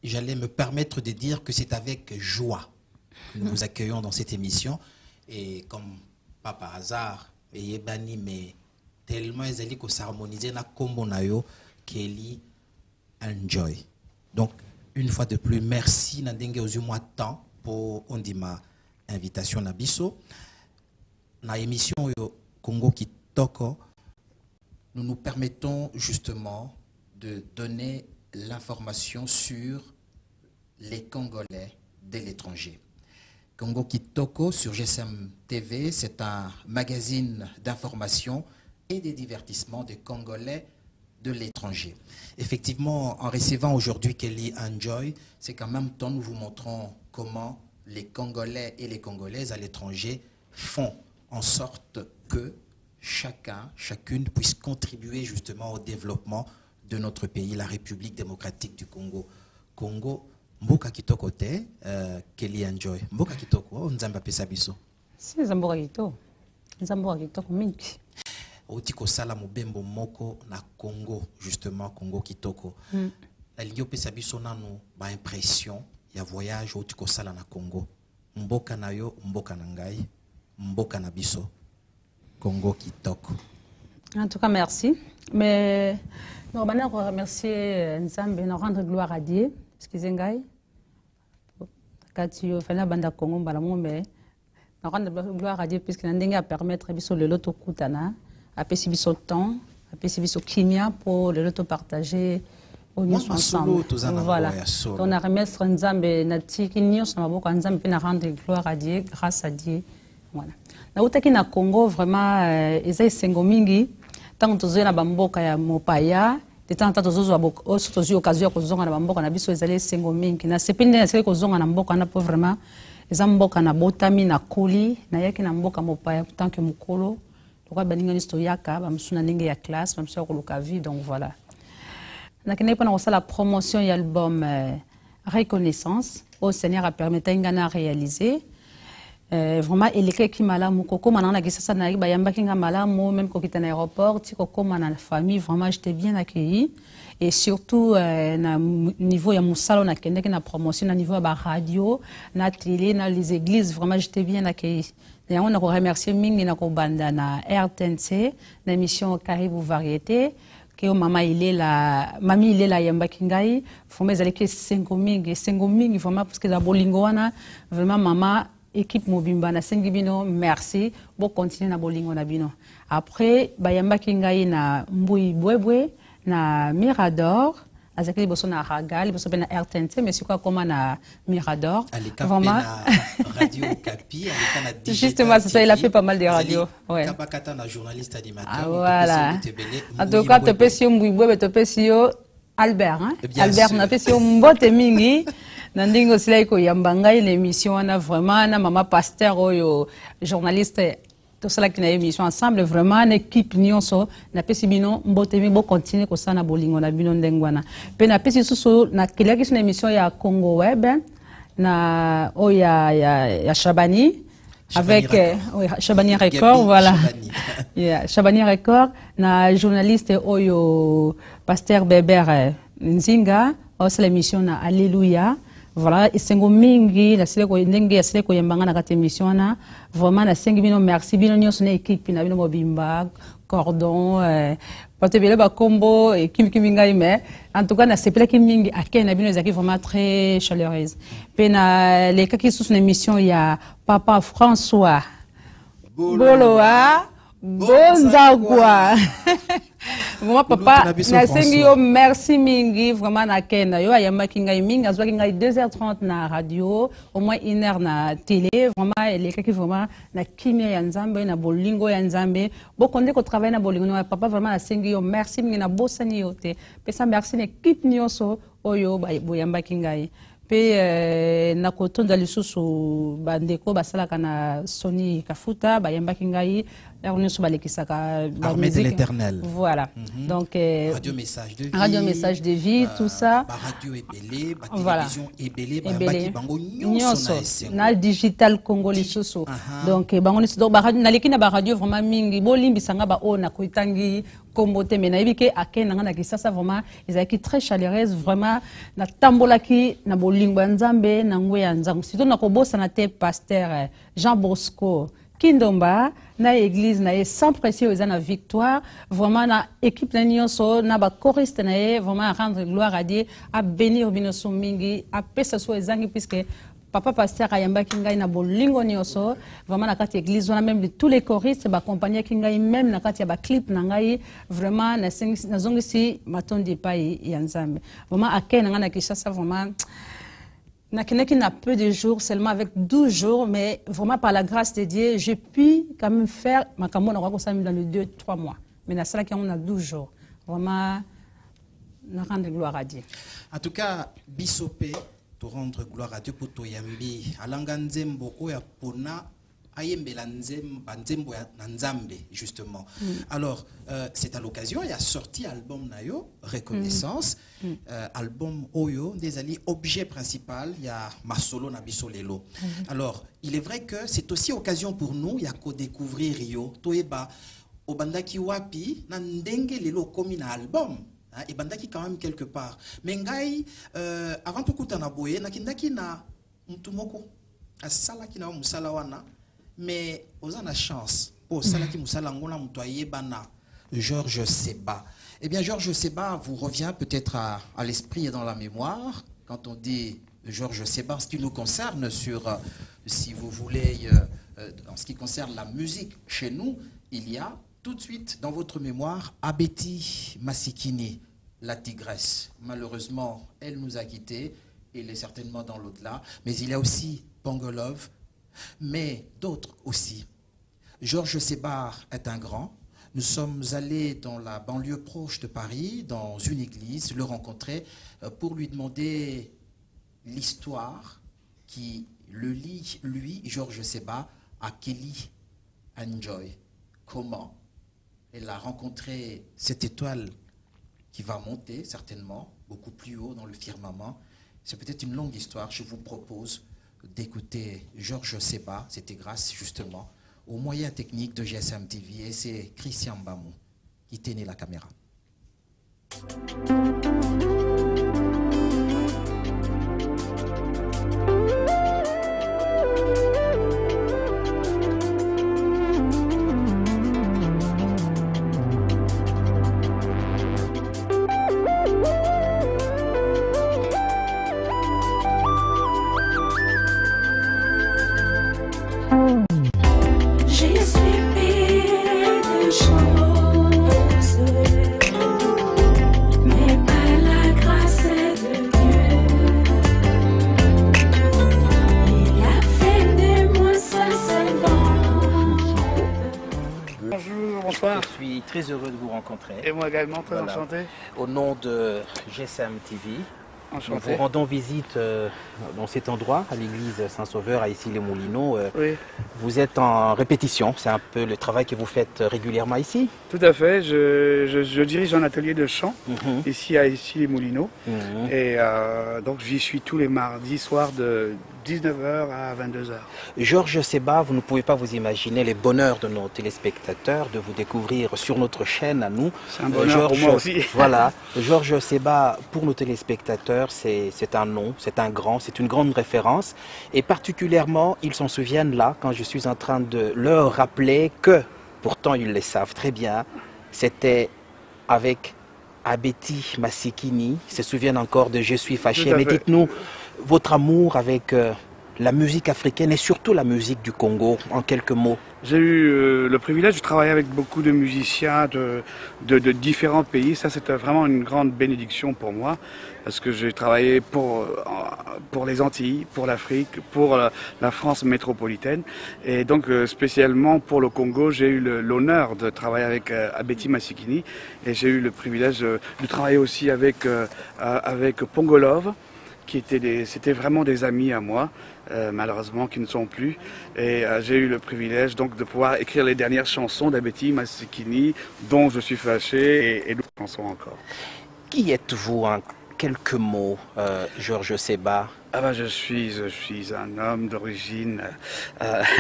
j'allais me permettre de dire que c'est avec joie que nous vous accueillons dans cette émission. Et comme pas par hasard, et Ebani, mais tellement ils allaient s'harmoniser na combo nayo Kelly enjoy. Donc une fois de plus, merci Nandenge aux mois de temps pour on dit ma invitation na biso na émission yo Congo Kitoko. Nous nous permettons justement de donner l'information sur les Congolais de l'étranger. Congo Kitoko sur GSM TV, c'est un magazine d'information et de divertissement des Congolais de l'étranger. Effectivement, en recevant aujourd'hui Kelly Enjoy, c'est qu'en même temps nous vous montrons comment les Congolais et les Congolaises à l'étranger font en sorte que chacune puisse contribuer justement au développement de notre pays, la République démocratique du Congo. Congo, Mboka Kitoko te, Kelly Enjoy. Mboka Kitoko, Nzamba pesa biso. Si Nzamboka Kitoko. Nzamboka Kitoko mingi. Otiko sala mobembo moko na Congo, justement Congo Kitoko. La ligne pesa biso nanu ba impression ya voyage otiko sala na Congo. Mboka na yo, mboka na ngai, mboka na biso. Congo Kitoko. En tout cas, merci. Mais nous allons remercier Nzambe, nous rendre gloire à Dieu. Excusez-moi. Quand tu fais la bande à Congo, mais nous rendre gloire à Dieu puisque nous allons permettre de le loto kutana, à passer le temps, à passer le kimia pour le loto partager au nous ensemble. Voilà. On a remercié Nzambe, natiki nous sommes beaucoup Nzambe, nous rendre gloire à Dieu, grâce à Dieu. Voilà. Na utaki na Congo vraiment eza esengo mingi tant tozo na bamboka ya mopaya de tant tozo aboko tozo occasion ya kozonga na bamboka na biso ezali esengo mingi na sepinde na sele kozonga na mboka na po vraiment eza mboka na botami na koli na yaki na mboka mopaya tant que mukolo lokwa baninga nisto yaka bamsuna ndenge ya classe bamsuna koluka vie donc voilà na kene pa na la promotion ya album Reconnaissance au Seigneur a permis ngana réaliser. Vraiment eleke ki malamu koko manana gisasa na bayamba kinga malamu même kokita na aéroport ti koko manana famille vraiment j'étais bien accueilli et surtout na niveau ya musalo na kende na promotion na niveau ba radio na télé na les églises vraiment j'étais bien accueilli et on a remercié mingi na ko banda na RTNC na émission Karibu Variété que mama il est la mami il est la yamba kingai vraiment ils allaient que 5 mingi vraiment parce que la bolingo wana vraiment mama équipe mobimba na sengibino merci bon continuer na bolingo na bino après bayamba kingai na mbui bwebwe na Mirador azaki boso na Ragal boso na RTNC mais c'est quoi comment na Mirador vraiment radio Kapi na justement ça il a fait pas mal de radio ouais kabakata na journaliste animateur voilà en tout cas te pesio mbui bwebwe te pesio Albert hein Albert na pesio mbote mingi Nandingo sila iko yambanga une émission on a vraiment na mama pasteur oyo journaliste tout cela qui na émission ensemble vraiment une équipe nyonso na pesi bino mbote mi bo continuer ko sana bolingo na bino ndengwana pe na pesi susu na kila kisu na émission ya Congo Web na ya Shabani avec Shabani Record voilà yeah Shabani Record na journaliste oyo pasteur Beber Nzinga aussi l'émission na Alléluia. Voilà, et c'est mingi la sele ko ndenge ya sele ko yembanga na kati émission na vraiment na 5 bino merci bino nyonso na équipe na bino mobimba cordon patebele ba combo et kiminga mais en tout cas na sepela kimingi akena na bino ezaki vraiment très chaleureuse pe na les kaki sous une émission ya papa François Boloa Bonzagwa. Vraiment papa na sengi yo merci mingi vraiment na kena yo ayamba kinga mingi azwa kinga 2h30 na radio au moins 1h na télé vraiment les qui vraiment na kimia ya Nzambe na bolingo ya Nzambe bokonde ko travailler na bolingo na papa vraiment na sengi yo merci mingi na bosani yo te pesa merci na équipe nyonso oyo boyamba kinga pe na kotonda lisusu bandeko basalaka na Sony Kafuta bayamba kingai Armée de l'Éternel. Voilà. Donc, Radio Message de Vie. Radio Message de Vie, tout ça. Radio Ebélé, Voilà. télévision Ebélé, na digital congolais soso. Donc, donc radio vraiment mingi, bolimbi sanga ba ona kuitangi kombote mena ibike akena ngana kisasa vraiment ezaki très chaleureuse vraiment na tambolaki na bolingo nzambe na ngwe nzangu. Sito na kobosa na te pasteur Jean Bosco Kindomba na église na sans précieux na victoire vraiment na équipe na nyonso na ba choriste na vraiment rendre gloire à Dieu à bénir binoso mingi à pesa so ezangi puisque papa pasteur ayamba kingai na bolingo nyonso vraiment na kati église on même tous les choristes ba accompagner kingai même na kati ya ba clip na ngai vraiment na zongisi matondi pai ya nzambe vraiment akena na Kinshasa vraiment Nakineki n'a peu de jours, seulement avec 12 jours, mais vraiment par la grâce de Dieu, j'ai pu quand même faire ma camon dans les 2-3 mois. Mais dans cela, on a 12 jours. Vraiment, nous rendre gloire à Dieu. En tout cas, Bissopé, te rendre gloire à Dieu pour Toyambi. Alanganzembo, Oyapona, Ayembela Nzembo Nzambe, justement. Alors, c'est à l'occasion, il y a sorti album Nayo, Reconnaissance, album Oyo, des alliés, objet principal, il y a Masolo Nabiso Lelo. Alors, il est vrai que c'est aussi occasion pour nous, il y a qu'à découvrir Rio, Toeba, Obandaki Wapi, Nandenge Lelo comme un album. Et Bandaki quand même quelque part. Mais Ngai, avant tout coup, Boye, Nakindaki na Mtumoko, Asala Kina Musalawana. Mais on a la chance. Oh, Salaki Moussalangona Moutoye Bana, Georges Seba. Eh bien, Georges Seba vous revient peut-être à l'esprit et dans la mémoire quand on dit Georges Seba, ce qui nous concerne sur, si vous voulez, en ce qui concerne la musique chez nous, il y a tout de suite dans votre mémoire Abeti Masikini, la tigresse. Malheureusement, elle nous a quittés. Elle est certainement dans l'au-delà. Mais il y a aussi Pongolov, mais d'autres aussi. Georges Seba est un grand. Nous sommes allés dans la banlieue proche de Paris, dans une église, le rencontrer pour lui demander l'histoire qui le lie, lui, Georges Seba, à Kelly Enjoy. Comment elle a rencontré cette étoile qui va monter certainement beaucoup plus haut dans le firmament. C'est peut-être une longue histoire. Je vous propose d'écouter Georges Seba. C'était grâce justement aux moyens techniques de GSM TV et c'est Christian Bamou qui tenait la caméra. Bonsoir. Je suis très heureux de vous rencontrer. Et moi également, très enchanté. Au nom de GSM TV, nous vous rendons visite dans cet endroit, à l'église Saint-Sauveur, à Issy-les-Moulineaux. Oui. Vous êtes en répétition, c'est un peu le travail que vous faites régulièrement ici? Tout à fait, je dirige un atelier de chant ici à Issy-les-Moulineaux. Et donc j'y suis tous les mardis soirs de 19h à 22h. Georges Seba, vous ne pouvez pas vous imaginer les bonheurs de nos téléspectateurs de vous découvrir sur notre chaîne à nous. C'est un bonheur pour moi aussi. Voilà, Georges Seba, pour nos téléspectateurs, c'est un nom, c'est un grand, c'est une grande référence. Et particulièrement, ils s'en souviennent là, quand je suis en train de leur rappeler que, pourtant ils le savent très bien, c'était avec Abeti Masikini, ils se souviennent encore de Je suis fâché. Mais dites-nous, votre amour avec la musique africaine et surtout la musique du Congo, en quelques mots. J'ai eu le privilège de travailler avec beaucoup de musiciens de différents pays. Ça, c'était vraiment une grande bénédiction pour moi, parce que j'ai travaillé pour les Antilles, pour l'Afrique, pour la France métropolitaine. Et donc, spécialement pour le Congo, j'ai eu l'honneur de travailler avec Abeti Masikini. Et j'ai eu le privilège de travailler aussi avec Pongolov, c'était vraiment des amis à moi, malheureusement qui ne sont plus. Et j'ai eu le privilège donc de pouvoir écrire les dernières chansons d'Abeti Masikini, dont je suis fâché, et d'autres chansons encore. Qui êtes-vous en quelques mots, Georges Seba? Ah bah je suis un homme d'origine.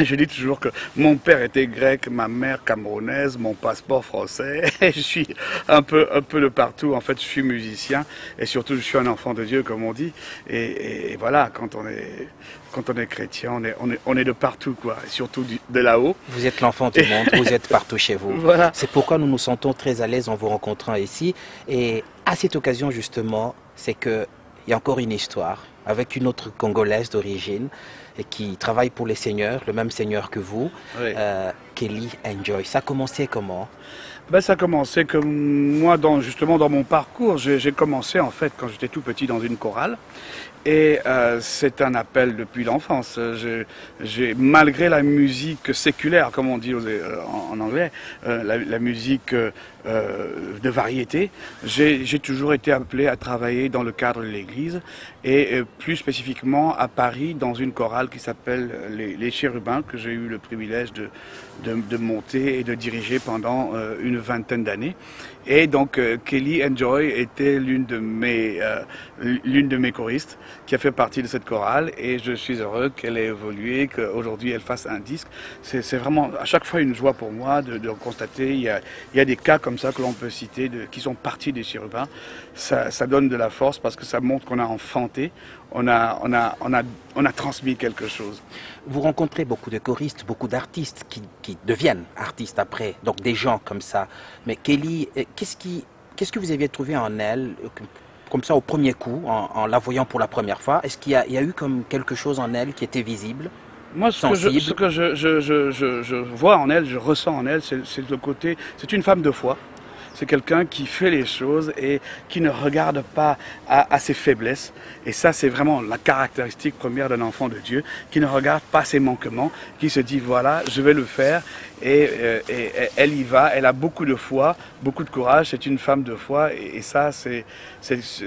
Je dis toujours que mon père était grec, ma mère camerounaise, mon passeport français. Je suis un peu de partout. En fait, je suis musicien et surtout je suis un enfant de Dieu, comme on dit. Et voilà, quand on est chrétien, on est de partout, quoi. Et surtout de là-haut. Vous êtes l'enfant du monde, vous êtes partout chez vous. Voilà. C'est pourquoi nous nous sentons très à l'aise en vous rencontrant ici. Et à cette occasion, justement, c'est qu'il y a encore une histoire avec une autre Congolaise d'origine et qui travaille pour les seigneurs, le même seigneur que vous, Oui. Kelly Enjoy. Ça a commencé comment? Ben, ça a commencé comme moi, justement dans mon parcours. J'ai commencé en fait quand j'étais tout petit dans une chorale. Et c'est un appel depuis l'enfance. Malgré la musique séculaire, comme on dit en anglais, la musique de variété, j'ai toujours été appelé à travailler dans le cadre de l'église et plus spécifiquement à Paris dans une chorale qui s'appelle les Chérubins, que j'ai eu le privilège de monter et de diriger pendant une vingtaine d'années. Et donc Kelly Enjoy était l'une de mes choristes qui a fait partie de cette chorale, et je suis heureux qu'elle ait évolué, qu'aujourd'hui elle fasse un disque. C'est vraiment à chaque fois une joie pour moi de constater. Il y a des cas comme ça que l'on peut citer qui sont partis des Chérubins. Ça donne de la force parce que ça montre qu'on a enfanté, on a transmis quelque chose. Vous rencontrez beaucoup de choristes, beaucoup d'artistes qui deviennent artistes après, donc des gens comme ça. Mais Kelly, qu'est-ce que vous aviez trouvé en elle, comme ça au premier coup, en la voyant pour la première fois? Est-ce qu'il y a eu comme quelque chose en elle qui était visible? Moi, ce que je vois en elle, je ressens en elle, c'est le côté, c'est une femme de foi. C'est quelqu'un qui fait les choses et qui ne regarde pas à ses faiblesses. Et ça, c'est vraiment la caractéristique première d'un enfant de Dieu, qui ne regarde pas ses manquements, qui se dit, voilà, je vais le faire. Et elle y va, elle a beaucoup de foi, beaucoup de courage, c'est une femme de foi. Et ça, c'est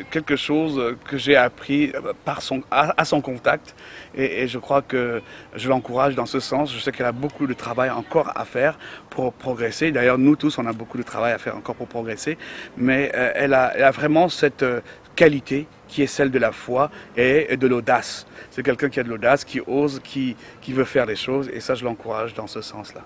quelque chose que j'ai appris à son contact. Et je crois que je l'encourage dans ce sens. Je sais qu'elle a beaucoup de travail encore à faire pour progresser. D'ailleurs, nous tous, on a beaucoup de travail à faire encore pour progresser. Mais elle a vraiment cette qualité qui est celle de la foi et de l'audace. C'est quelqu'un qui a de l'audace, qui ose, qui veut faire des choses. Et ça, je l'encourage dans ce sens-là.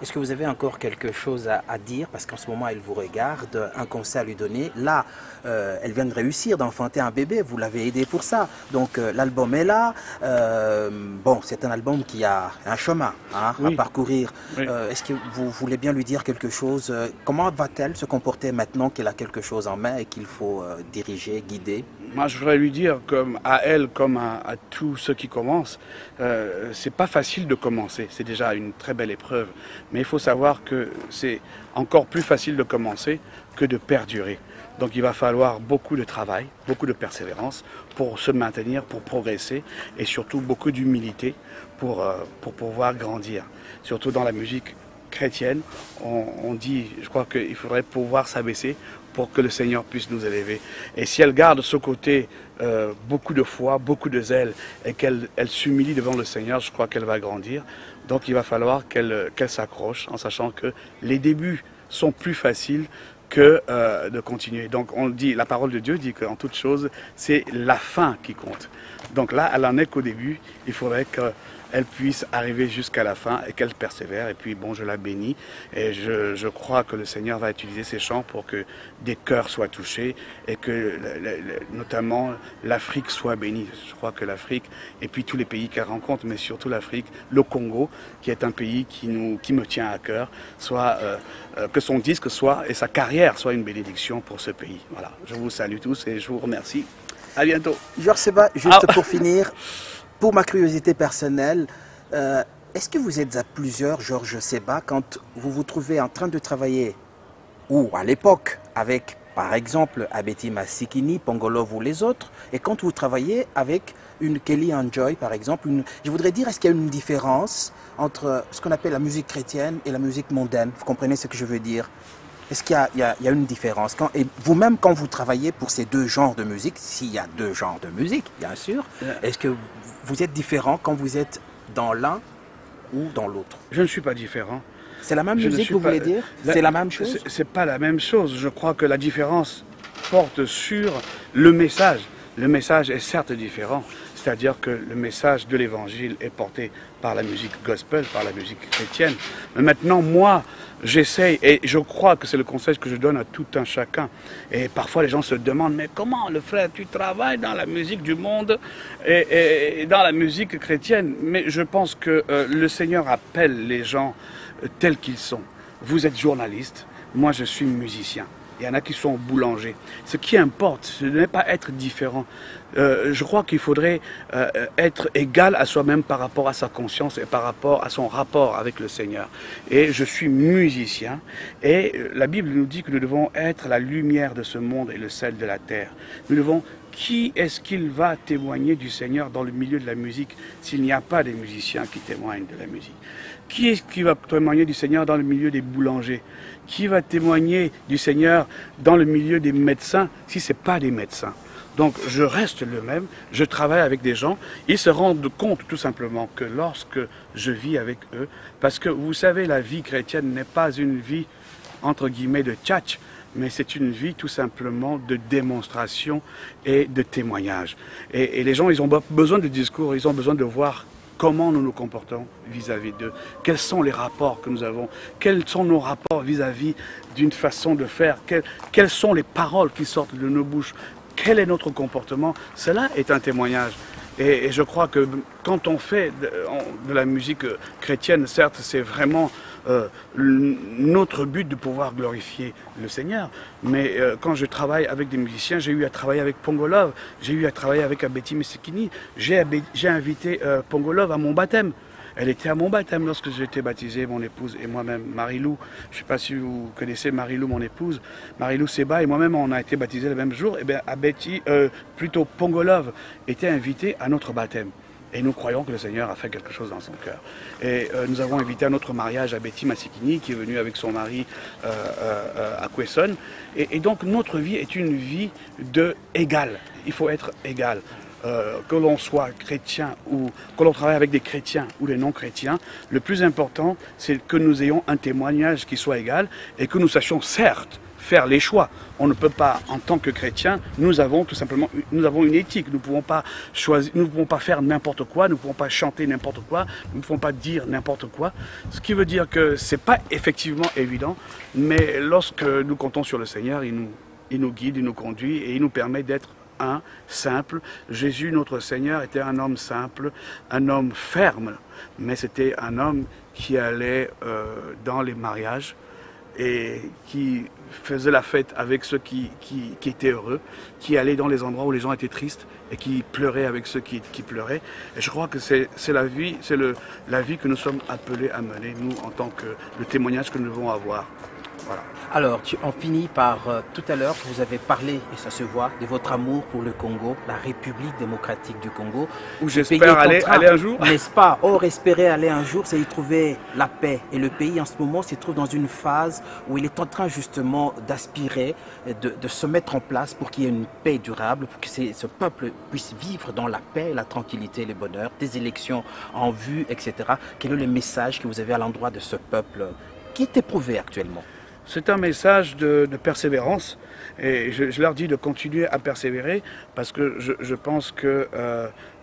Est-ce que vous avez encore quelque chose à dire? Parce qu'en ce moment, elle vous regarde, un conseil à lui donner. Là, elle vient de réussir d'enfanter un bébé, vous l'avez aidé pour ça. Donc l'album est là. Bon, c'est un album qui a un chemin à parcourir. Oui. Est-ce que vous voulez bien lui dire quelque chose? Comment va-t-elle se comporter maintenant qu'elle a quelque chose en main et qu'il faut diriger, guider? Moi, je voudrais lui dire, comme à elle, comme à tous ceux qui commencent, c'est pas facile de commencer. C'est déjà une très belle épreuve. Mais il faut savoir que c'est encore plus facile de commencer que de perdurer. Donc il va falloir beaucoup de travail, beaucoup de persévérance pour se maintenir, pour progresser et surtout beaucoup d'humilité pour pouvoir grandir. Surtout dans la musique chrétienne, on dit, je crois qu'il faudrait pouvoir s'abaisser pour que le Seigneur puisse nous élever. Et si elle garde ce côté beaucoup de foi, beaucoup de zèle et qu'elle s'humilie devant le Seigneur, je crois qu'elle va grandir. Donc il va falloir qu'elle s'accroche en sachant que les débuts sont plus faciles que de continuer. Donc on dit, la parole de Dieu dit qu'en toute chose, c'est la fin qui compte. Donc là, elle en est qu'au début, il faudrait qu'elle puisse arriver jusqu'à la fin et qu'elle persévère. Et puis bon, je la bénis et je crois que le Seigneur va utiliser ces chants pour que des cœurs soient touchés et que notamment l'Afrique soit bénie. Je crois que l'Afrique et puis tous les pays qu'elle rencontre, mais surtout l'Afrique, le Congo, qui est un pays qui me tient à cœur, que son disque soit et sa carrière soit une bénédiction pour ce pays. Voilà, je vous salue tous et je vous remercie. À bientôt. Georges Seba, juste pour finir, pour ma curiosité personnelle, est-ce que vous êtes à plusieurs, Georges Seba, quand vous vous trouvez en train de travailler, ou à l'époque, avec, par exemple, Abeti Masikini, Pongolov ou les autres, et quand vous travaillez avec une Kelly Enjoy, par exemple, je voudrais dire, est-ce qu'il y a une différence entre ce qu'on appelle la musique chrétienne et la musique mondaine? Vous comprenez ce que je veux dire? Est-ce qu'il y a une différence et vous-même, quand vous travaillez pour ces deux genres de musique, s'il y a deux genres de musique, bien sûr, est-ce que vous êtes différent quand vous êtes dans l'un ou dans l'autre? Je ne suis pas différent. C'est la même musique, vous voulez dire? C'est la même chose? C'est pas la même chose. Je crois que la différence porte sur le message. Le message est certes différent, c'est-à-dire que le message de l'évangile est porté par la musique gospel, par la musique chrétienne. Mais maintenant, moi, j'essaye, et je crois que c'est le conseil que je donne à tout un chacun. Et parfois, les gens se demandent, mais comment, le frère, tu travailles dans la musique du monde et dans la musique chrétienne? Mais je pense que le Seigneur appelle les gens tels qu'ils sont. Vous êtes journaliste, moi je suis musicien. Il y en a qui sont boulangers. Ce qui importe, ce n'est pas être différent. Je crois qu'il faudrait être égal à soi-même par rapport à sa conscience et par rapport à son rapport avec le Seigneur. Et je suis musicien et la Bible nous dit que nous devons être la lumière de ce monde et le sel de la terre. Nous devons... Qui est-ce qu'il va témoigner du Seigneur dans le milieu de la musique s'il n'y a pas des musiciens qui témoignent de la musique? Qui est-ce qui va témoigner du Seigneur dans le milieu des boulangers? Qui va témoigner du Seigneur dans le milieu des médecins si ce n'est pas des médecins? Donc je reste le même, je travaille avec des gens, ils se rendent compte tout simplement que lorsque je vis avec eux, parce que vous savez, la vie chrétienne n'est pas une vie entre guillemets de tchatch, mais c'est une vie tout simplement de démonstration et de témoignage. Et les gens, ils ont besoin de discours, ils ont besoin de voir comment nous nous comportons vis-à-vis d'eux, quels sont les rapports que nous avons, quels sont nos rapports vis-à-vis d'une façon de faire, quelles sont les paroles qui sortent de nos bouches, quel est notre comportement. Cela est un témoignage. Et je crois que quand on fait de la musique chrétienne, certes, c'est vraiment notre but de pouvoir glorifier le Seigneur. Mais quand je travaille avec des musiciens, j'ai eu à travailler avec Pongolov, j'ai eu à travailler avec Abeti Mesekini, j'ai invité Pongolov à mon baptême. Elle était à mon baptême lorsque j'ai été baptisé, mon épouse et moi-même, Marilou. Je ne sais pas si vous connaissez Marilou, mon épouse. Marilou Seba et moi-même, on a été baptisés le même jour. Et bien, plutôt Pongolov était invité à notre baptême. Et nous croyons que le Seigneur a fait quelque chose dans son cœur. Et nous avons invité à notre mariage Abeti Mesekini, qui est venue avec son mari à Kwesson. Et donc, notre vie est une vie égale. Il faut être égal. Que l'on soit chrétien ou que l'on travaille avec des chrétiens ou des non-chrétiens, le plus important, c'est que nous ayons un témoignage qui soit égal et que nous sachions certes faire les choix. On ne peut pas, en tant que chrétien, nous avons tout simplement une éthique. Nous ne pouvons pas choisir, nous ne pouvons pas faire n'importe quoi, nous ne pouvons pas chanter n'importe quoi, nous ne pouvons pas dire n'importe quoi. Ce qui veut dire que ce n'est pas effectivement évident, mais lorsque nous comptons sur le Seigneur, il nous guide, il nous conduit et il nous permet d'être simple. Jésus, notre Seigneur, était un homme simple, un homme ferme, mais c'était un homme qui allait dans les mariages et qui faisait la fête avec ceux qui étaient heureux, qui allait dans les endroits où les gens étaient tristes et qui pleurait avec ceux qui pleuraient. Et je crois que c'est la vie, la vie que nous sommes appelés à mener, nous, en tant que le témoignage que nous devons avoir. Voilà. Alors, on finit par, tout à l'heure, vous avez parlé, et ça se voit, de votre amour pour le Congo, la République démocratique du Congo. Où j'espère aller un jour. N'est-ce pas? Or, espérer aller un jour, c'est y trouver la paix. Et le pays, en ce moment, se trouve dans une phase où il est en train, justement, d'aspirer, de se mettre en place pour qu'il y ait une paix durable, pour que ce peuple puisse vivre dans la paix, la tranquillité, le bonheur, des élections en vue, etc. Quel est le message que vous avez à l'endroit de ce peuple qui est éprouvé actuellement? C'est un message de persévérance et je leur dis de continuer à persévérer parce que je pense que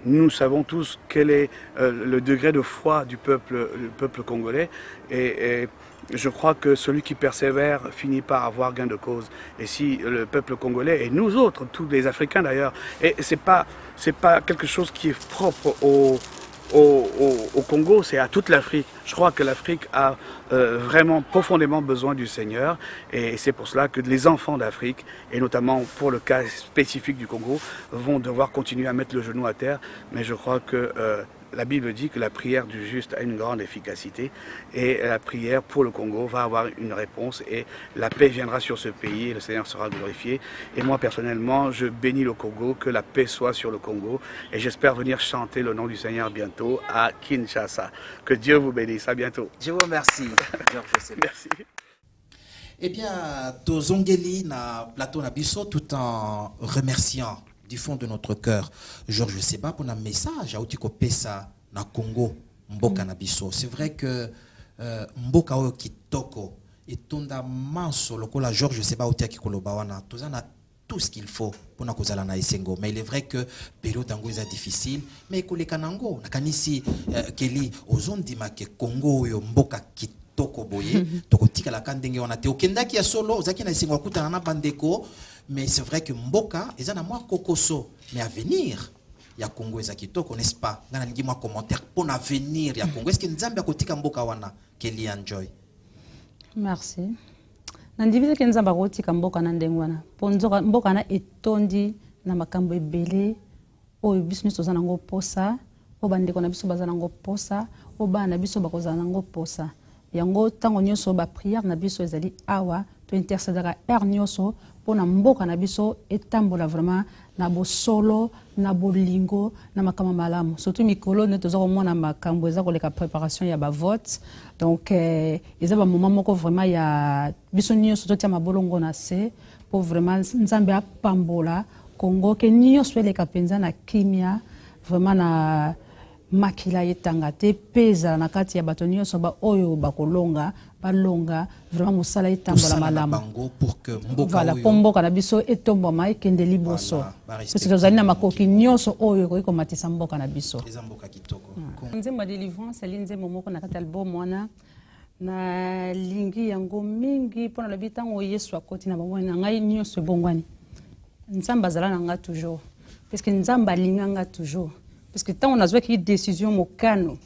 nous savons tous quel est le degré de foi du peuple congolais et je crois que celui qui persévère finit par avoir gain de cause. Et si le peuple congolais et nous autres, tous les Africains d'ailleurs, et c'est pas quelque chose qui est propre au Congo, c'est à toute l'Afrique. Je crois que l'Afrique a vraiment profondément besoin du Seigneur et c'est pour cela que les enfants d'Afrique, et notamment pour le cas spécifique du Congo, vont devoir continuer à mettre le genou à terre. Mais je crois que la Bible dit que la prière du juste a une grande efficacité et la prière pour le Congo va avoir une réponse et la paix viendra sur ce pays et le Seigneur sera glorifié. Et moi personnellement, je bénis le Congo, que la paix soit sur le Congo et j'espère venir chanter le nom du Seigneur bientôt à Kinshasa. Que Dieu vous bénisse, à bientôt. Je vous remercie. Merci. Eh bien, Tozongeli na plateau Nabiso, tout en remerciant du fond de notre cœur Georges Seba pour un message à Otiko Pesa na Congo, Mboka Nabiso. C'est vrai que Mboka Oyo Kitoko et Tonda Manso, lokola Georges Seba Otiaki Kolobawana, tout ce qu'il faut pour na kozala na esengo. Mais il est vrai que période tango est difficile, mais koleka nango nakanisi keli ozondima ke Congo Oyo Mboka Kitoko boye tokotika la kandenge wana te okendaki ya solo ozaki na esengo akutana na bandeko. Mais c'est vrai que Mboka est un amour kokoso. Mais à venir, il y a Congo et Zakitoko, n'est-ce pas? Dans un commentaire pour l'avenir, il y a Congo. Est-ce que nous avons côté Mboka wana Kelly enjoy? Merci. Nandivise ke nzamba koti Mboka na ndengwana. Ponzoka Mboka na etondi na makambo ebele. O biso nyonso za nango posa, o bandeko na biso baza nango posa, o bana biso bakozala nango posa. Yango tango nyonso ba prière na biso ezali awa to intercédera nyonso pona Mboka na biso etambola vraiment na bosolo na bolingo na makambo malamu surtout mikolo ne tozo komona makambo eza koleka préparation ya ba vote donc eza ba moment moko vraiment ya biso nyonso totia mabolongo na se pour vraiment nzambe apambola Congo ke nyonso eleka penza na kimia vraiment na makila yetanga te pesa na kati ya bato nyonso ba oyo bakolonga balonga vraiment musala etambola malamu pour que Mboka voilà pour Mboka na biso etombo mai kende liboso parce que tozali na makoki nyonso oyo ko matisa Mboka na biso Mboka Kitoko nzembo délivrance ali nzembo moko na kati album wana na lingi yango mingi pona la bitango Yesu akoti na bamwana ngai nyonso bongwani nzamba zala na nga toujours parce que nzamba linganga toujours parce que tant on a joué qui décision mokano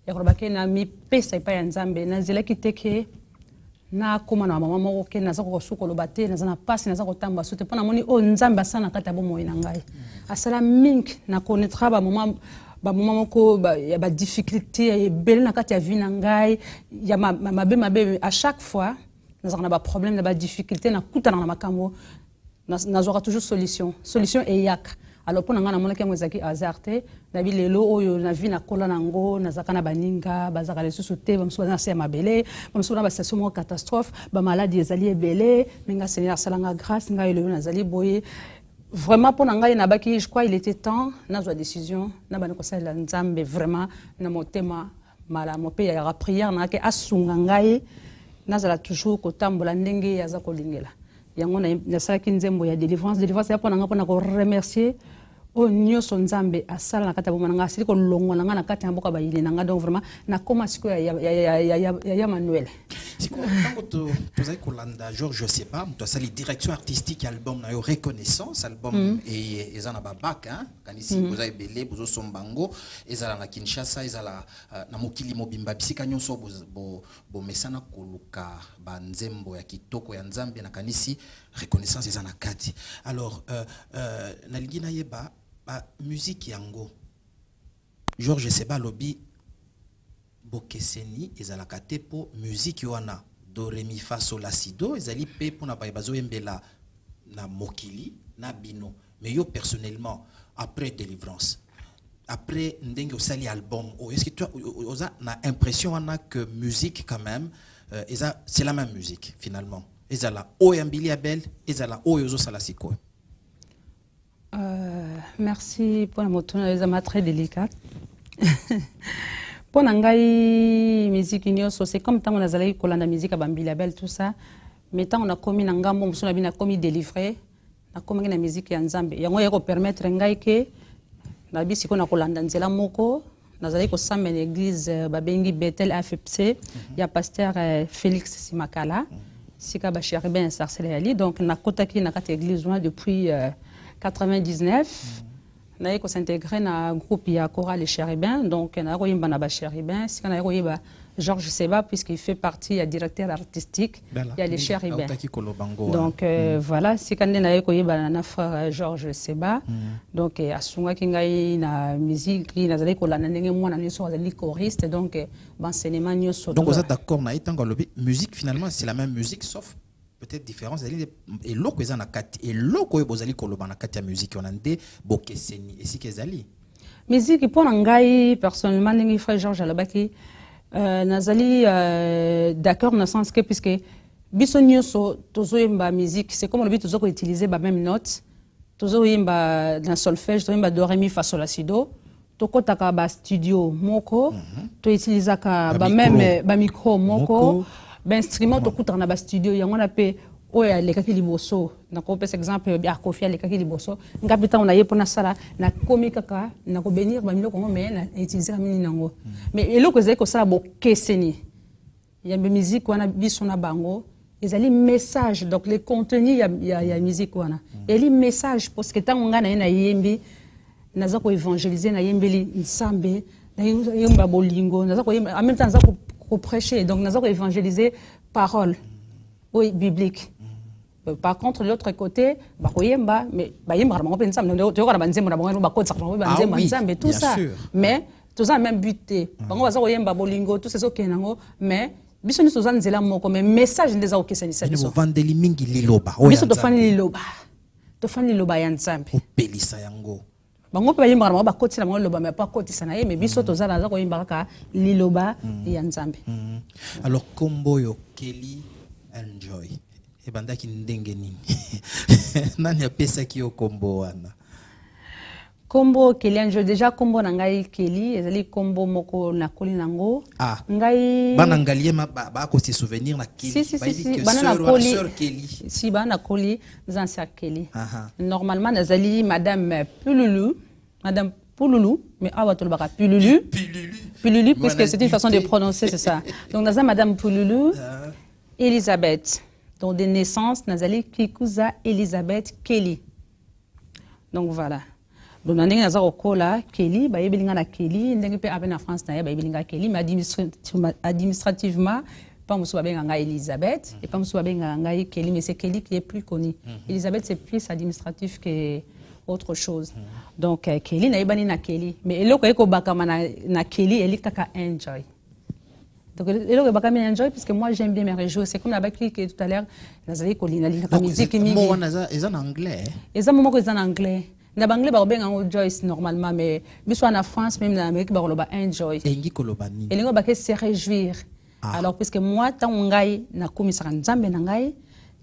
ya korobake na mi pesa ipa ya nzambe na zela kiteke na koma na mama moko ke na zako suko lobate na zana passe na zako tamba sote pona moni o nzamba sana kata bomo ina ngai asala mink na connaîtra ba mama moko ya ba difficulté ya belle na kata ya vie na ngai ya mabe à chaque fois na zana ba problème na ba difficulté na kutana na makambo na zora toujours solution et yak. Alors pour nanga na mona kengo ezaki azarte na bi lelo oyo na vi na kola nango na zakana baninga bazaka lesusu te bamso na se mabele bamso na ba station catastrophe ba maladie ezali ebele menga Seigneur salanga grâce ngai lelo nazali boye vraiment pour nanga na baki je crois il était temps na zo décision na bana ko sala nzambe vraiment na motema mala mo pe ya prière na ke asunga ngai nazala toujours kotambola ndenge ya za kolingela yango na salaki nzembo ya délivrance ya pona nga pona ko remercier o nyonso nzambe asala na kati ya bomana nga asili kolongola nga na kati ya mboka bayile na nga donc vraiment na koma siko ya Manuel siko tango tozali kolanda Georges Seba muto asali direction artistique album na yo reconnaissance album et ezana babak hein kanisi boza ebele bozo sombango ezala na Kinshasa ezala na mokili mobimba bisika nyonso bo mesana koluka ba nzembo ya kitoko ya nzambe na kanisi reconnaissance ezana kati alors na lingina yeba musique yango Georges Seba lobi bokeseni ezalaka te po musique wana do re mi fa sol la si do ezali pe pona ba bazo embela na mokili na bino mais yo personnellement après délivrance après ndenge osali album est-ce que tu as na impression wana que musique quand même c'est la même musique finalement ezala oyo mbili ya belle ezala oyo zo sala siko. Merci pour la moto, c'est très délicat. Pour la musique, c'est comme tant on a zalé la musique à Bambi Label, tout ça. Mais tant on a commis n'angam, on a commis délivré, on a commis la musique en Zambie. Il y a un permettre ngai que la musique qu'on a colanda nzela moko, on a zalé ko sambe l'église Babengi Bethel AFPC. Il y a pasteur Félix Simakala, sika ba Cheribin Sarcelle Ali. Donc on a contacté na cette église depuis 99. Na yeko s'intégrer na groupe ya chorale Cheribin, donc na royimba na ba Cheribin, si na royiba Georges Seba puisqu'il fait partie du directeur artistique, il y a les Cheribin. Donc voilà, si quand na yeko yiba na frère Georges Seba, donc asunga kingai na musique na zali ko la ndenge mwana ni so zali choriste, donc enseignement nyoso. Donc vous êtes d'accord na itango lobi musique finalement c'est la même musique sauf peut-être différence et loko eza na kati et loko bozali koloba na kati ya musique on ande bokeseni et si kezali musique pour ngai personnellement ningi frère Georges alobaki nazali d'accord dans le sens que puisque biso nyonso tozoyemba musique, c'est comme le but tozoko utiliser ba même note. Tozoyemba dans solfège, tozoyemba do ré mi fa sol la si do. Tokotaka ba studio moko, to utilisaka ba même ba micro moko, ba instrument tokutaka na ba studio yango na pe oya lekaki liboso. Na ko pesa exemple ya Koffi lekaki liboso. Ngapita on a yepona sala na komi kaka na ko bénir ba miloko ngo mais na utiliser ka mini nango. Mais eloko ezali ko sala bo keseni. Yambe musique wana biso na bango. Ils ont les messages, donc les contenus, il y a musique. Il y a les messages, parce que tant qu'on a na yembi, nous avons évangélisé, na yembi nsambe, na yemba bolingo, nous avons en même temps nous avons prêché, donc nous avons évangélisé parole, oui biblique. Par contre l'autre côté, bah yemba, mais bah yemba vraiment pas nsambe, tu vois la banzemba, bah côté ça, bah nsambe, tout ça, mais tout ça même buté. Bango nous avons yemba bolingo, tout ces autres kenango, mais biso ni sozana nzela moko mais message ndeza okesanisa biso vandeli mingi liloba biso tofani liloba ya nzambe opelisa yango bango pe bayimba bango bakotisa bango liloba mais pas kotisa na ye mais biso tozala za koyimba kaka liloba ya nzambe. Alors kombo yo Kelly Enjoy ebandaki ndenge nini nani apesaki yo kombo wana? Kombo Kelly Enjoy déjà kombo na ngai Kelly ezali kombo moko na koli nango ngai bana ngalie ba ko se souvenir na Kelly si bana sœur Kelly si bana koli zansia Kelly normalement nazali madame Pululu mais awa to baka Pululu puisque c'est une façon de prononcer c'est ça donc naza madame Pululu Elisabeth donc de naissance nazali Kikuza Elisabeth Kelly donc voilà. Donc, ndenge naza kokola Kelly ba yebelinga na Kelly ndenge pe abe na France na ba yebelinga Kelly mais administrativement pas musu babenga nga Elisabeth et pas musu babenga nga Kelly mais c'est Kelly qui est plus connu. Elisabeth c'est plus administratif que autre chose. Donc Kelly na yebani na Kelly mais eloko eko bakama na Kelly eli kaka Enjoy. Donc eloko bakama Enjoy parce que moi j'aime bien me réjouir, c'est comme la baki que tout à l'heure nazali kolina linga musique mingi. Mo wana eza en anglais. Eza mo ko eza en anglais. Na banglais ba benga Joyce normalement mais biso en France même en Amérique ba loba Enjoy. Engi koloba ni. Elingo ba ke se réjouir. Alors puisque moi tant ngai na komisaka nzambe na ngai,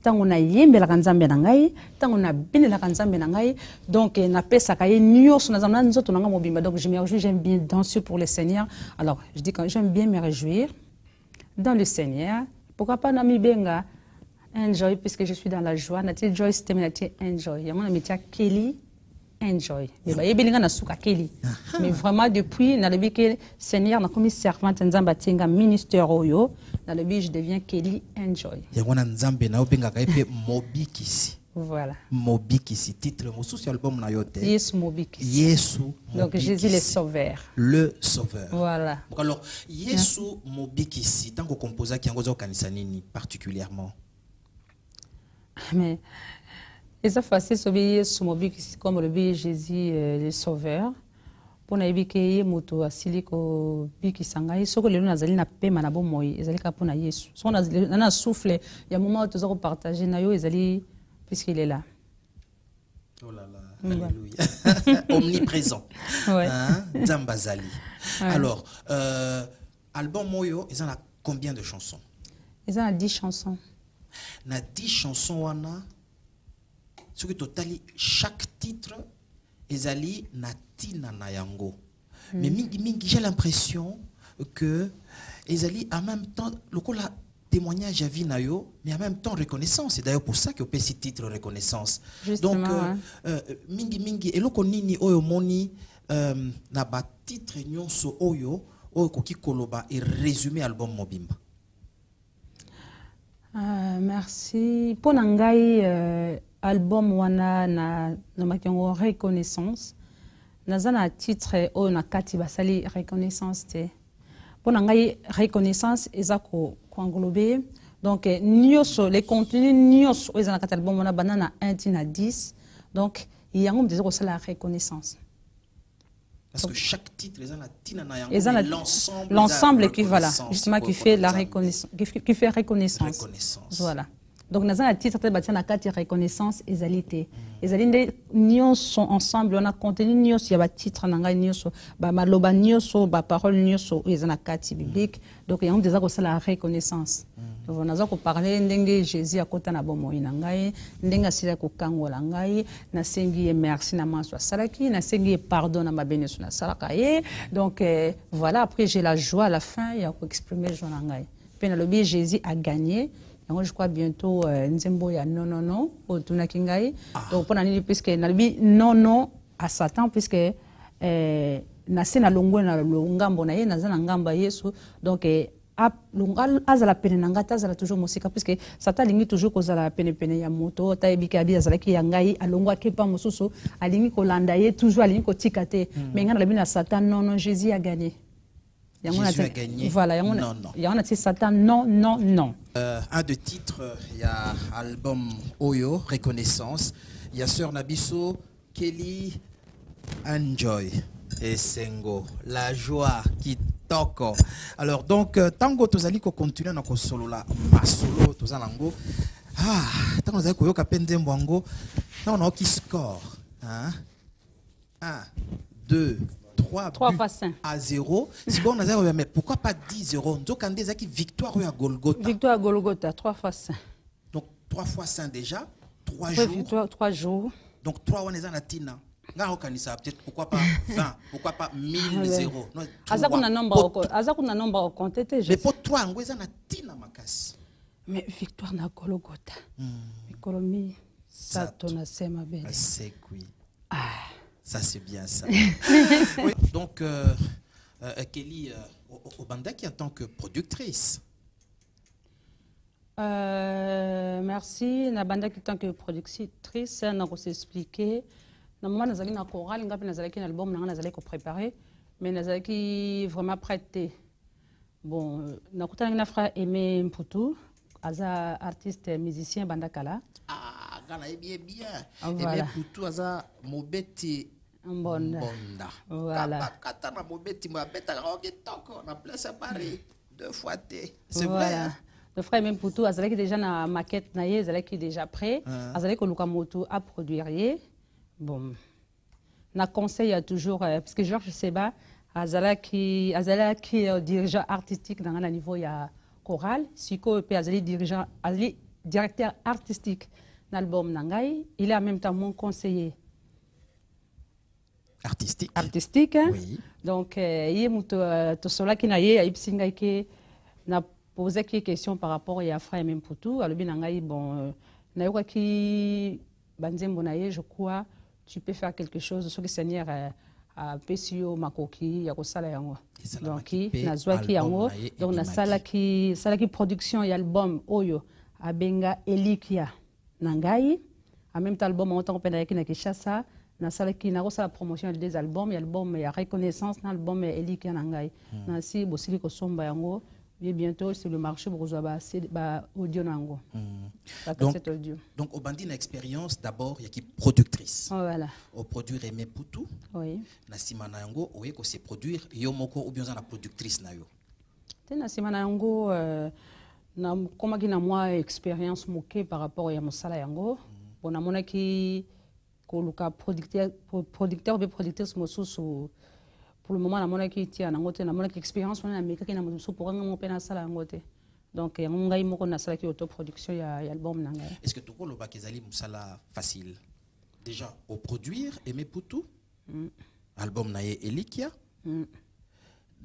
tant na yembela nzambe na ngai, tant na binela nzambe na ngai, donc na pesa ka nyos na zamna nzoto na mobimba donc je me réjouis, j'aime bien danser pour le Seigneur. Alors je dis quand j'aime bien me réjouir dans le Seigneur. Pourquoi pas na mi benga Enjoy puisque je suis dans la joie, na ti Joyce temenati Enjoy. Yamona metia Kelly Enjoy. Mais bah yebelinga na suka Kelly. Mais vraiment depuis na lebi que Seigneur na comme servante nzamba tinga ministère oyo na lebi je deviens Kelly Enjoy. Yangona nzambe na obenga ka epe mobikisi. Voilà. Mobikisi titre mosusu album na yote. Yesu mobikisi. Yesu. Donc Jésus le sauveur. Le sauveur. Voilà. Donc alors Yesu mobikisi tant qu'on composa ki yango kanisa nini particulièrement. Mais et ça facile sobi Yesu comme le bi Jésus le sauveur. Pour na yebike moto asili ko biki sangai soko lelo nazali na pema na bomoi ezali ka pona Yesu. So na souffle ya moment où tu partager na yo ezali puisqu'il est là. Oh là là. Alléluia. Omniprésent. Ouais. Zambazali. Ouais. Alors album moyo ils en a combien de chansons? Ils en a 10 chansons. Na 10 chansons wana ce que totali chaque titre ezali na tina na yango. Mais mingi j'ai l'impression que ezali en même temps lokola témoignage à vie na yo mais en même temps reconnaissance. C'est d'ailleurs pour ça que petit titre reconnaissance. Justement, donc mingi eloko nini oyo moni na ba titre nyonso oyo koki koloba et résumé album mobimba. Merci. Pour Nangai album wana na makiango reconnaissance. Nazana titre o na kati basali reconnaissance te. Pour Nangai reconnaissance ezako englober. Donc nyoso les contenus nyoso o ezana kati album wana banana 1 à 10. Donc il y a un des la reconnaissance. Parce que chaque titre l'ensemble qui voilà justement qui fait la reconnaissance qui fait reconnaissance. Voilà. Donc dans un titre peut-être na carte reconnaissance ezalité. Ezalinde nions sont ensemble on a contenu nions il y a titre nanga nions ba maloba nions ba parole nions ezana carte biblique. Donc il y a des ko la reconnaissance. Donc on a ko parler ndenge Jésus akota na bomo inangai ndenga sila ko kangola ngai na sengi merci na manso salaki na sengi pardon na mabene na salaka ye. Donc voilà après j'ai la joie à la fin il y a ko exprimer joie ngai. Puis na lobby Jésus a gagné. Je crois bientôt Nzembo ya non non non au tunakingai donc pour nani puisque nalbi non non à Satan puisque na sena longo na longambo na ye na zana ngamba Yesu donc longal azala pene nangata azala toujours musika puisque Satan lingi toujours kozala pene pene ya moto ta ebiki abi azala ki yangai alongwa kepa mususu alingi kolanda ye toujours alingi kotikate mais ngana labi na Satan non non Jésus a gagné. Jésus a gagné. Voilà, non, non. Il y a un Satan, non, non, non. Un de titres, il y a album Oyo, Reconnaissance. Il y a Sœur Nabiso, Kelly, Enjoy et Sengo. La joie qui toque. Alors, donc, tango tozali ko continuer na ko solo la masolo tozalango. Ah, tango tozali ko yoka pende mwango. Non, on a qui score. Hein? 1, 2, 3 à 0. Mais pourquoi pas 10-0? Donc, on a dit victoire à Golgotha. Victoire à Golgotha, 3 fois 5. Donc, 3 fois 5 déjà, 3 ouais, jours. Victoire, 3 jours. Donc, 3 on est en Latina. Peut-être pourquoi pas 20, pourquoi pas 1000 0. Azakuna nombre au compte. Mais pour 3, on est en Latina, Makas. Mais victoire na Golgotha. Mikolomi, ça ton sema belle. C'est oui. Ah. Ça, c'est bien ça. Oui, donc, Kelly Obandaki en tant que productrice. Merci. Nabandaki en tant que productrice, on a expliqué. Normalement, nous avons un choral, nous avons un album, nous avons préparé, mais nous avons vraiment prêté. Bon, nous avons un frère Aimé Mputu, artiste musicien Bandakala. Ah, Gala est bien. Voilà. Et même pour tout, ça, Mobeti Mbonda. Voilà. Katana Mobeti Mobeta, on a placé à Paris 2 fois T. C'est voilà. vrai. Hein? Le frère même pour tout, Azalaki déjà na maquette naie, Azalaki déjà prêt. Azalaki Lukamoto à produire. Bon, na conseil toujours parce que Georges Seba, Azalaki dirigeant artistique dans le niveau ya choral, Siko pe Azali dirigeant, Azali directeur artistique. L'album Nangai, il est en même temps mon conseiller artistique. Oui. Donc il est tout cela qui n'a eu ipsinga qui n'a posé quelques questions par rapport à frère même pour tout. Alors bien Nangai bon na yoka qui banzembo naie je crois tu peux faire quelque chose sur le Seigneur à PCO makoki ya kosala yango. Donc na zwaki yango donc na sala qui production et album oyo abenga Elikia Nangai, en même temps album en tant que na Kishasa, na sala qui na la promotion des albums, il y a album ya reconnaissance, na album Elikia Nangai. Na si bosili ko somba yango, bientôt sur le marché pour ba audio nango. Donc au bandi na expérience d'abord il y a qui productrice. Voilà. Au produire Aimé Poutou. Oui. Na simana yango oye ko se produire yo moko ou bien na productrice na yo. Na simana yango na koma ki na moi expérience moké par rapport à mosala yango bon na mona ki ko luka producteur ou productrice mosusu pour le moment na mona ki tia na ngote na mona ki expérience na meka ki na mosusu pour nga mo pena sala ngote donc ngai moko na sala ki autoproduction ya album na ngai. Est-ce que tu ko loba kezali mosala facile déjà au produire Aimé Poutou album na ye Elikia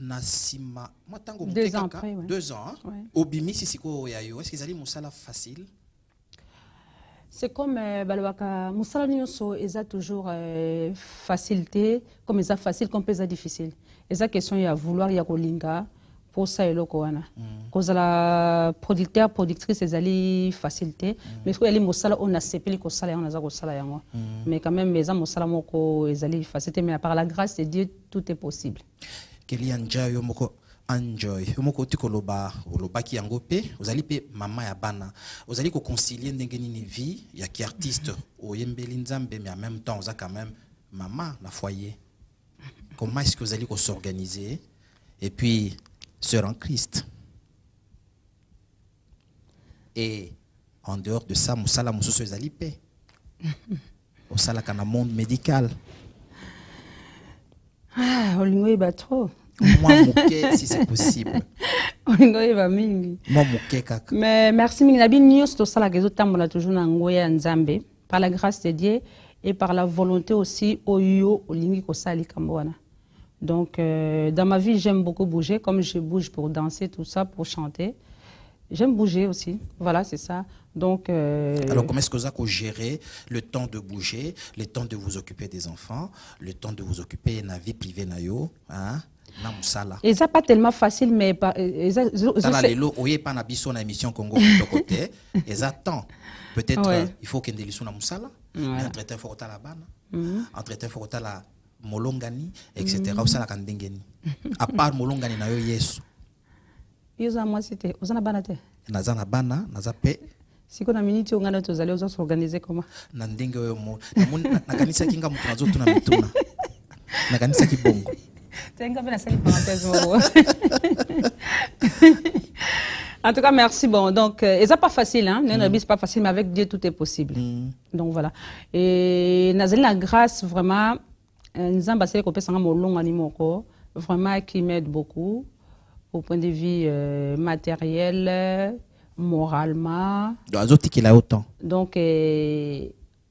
Nasima, moi tango 2 ans après, ouais. 2 ans. Ouais. Obimi sisiko yayo, est-ce que ça moussala facile? C'est comme balwaka moussala nyonso eza toujours facilité, comme eza facile comme eza difficile. Eza question ya vouloir ya kolinga pour ça eloko wana. Cause la producteur productrice ezali facilité, mais ko yali moussala on a sepeli ko sala on a ko sala yango. Mais quand même eza moussala moko ezali facilité mais par la grâce de Dieu tout est possible. Kelly Enjoy yomoko Enjoy yomoko tikoloba oloba ki yango pe ozali pe mama ya bana ozali ko concilier ndenge nini vie ya ki artiste oyembeli nzambe mais en même temps oza quand même maman na foyer. Comment est-ce que vous allez s'organiser et puis sœur en Christ et en dehors de ça mosala mosusu ezali pe osalaka na monde médical. Ah, olingo yeba trop. Moi moke si c'est possible. Olingo yeba mingi. Moi moke kaka. Mais merci mingi nabi nyos to sala kezo tambola toujours na ngoya nzambe par la grâce de Dieu et par la volonté aussi oyo olingi ko sali kambona. Donc dans ma vie j'aime beaucoup bouger, comme je bouge pour danser tout ça, pour chanter. J'aime bouger aussi. Voilà, c'est ça. Donc alors comment est-ce que vous avez géré le temps de bouger, le temps de vous occuper des enfants, le temps de vous occuper de la vie privée na yo, hein? Et ça pas tellement facile, mais pas. Pas na biso na émission Congo de côté. Et ça temps. Peut-être il faut qu'il y ait des na musala. Entre temps il faut la bana. Entre temps il faut la molongani, etc. Ou ça la kandengeni. À part molongani na yo yesu. Yoza moi c'était. Ozana bana te. Nazana bana, nazape. Si on a minute on a tous allés aux s'organiser comment? Na ndenge yo mo. Na kanisa kinga mutu nazo tuna mituna. Na kanisa kibongo. En tout cas, merci. Bon, donc, et ça pas facile, hein. C'est pas facile, mais avec Dieu, tout est possible. Donc, voilà. Et la grâce, vraiment, vraiment, qui m'aide beaucoup au point de vue matériel, moralement. Donc,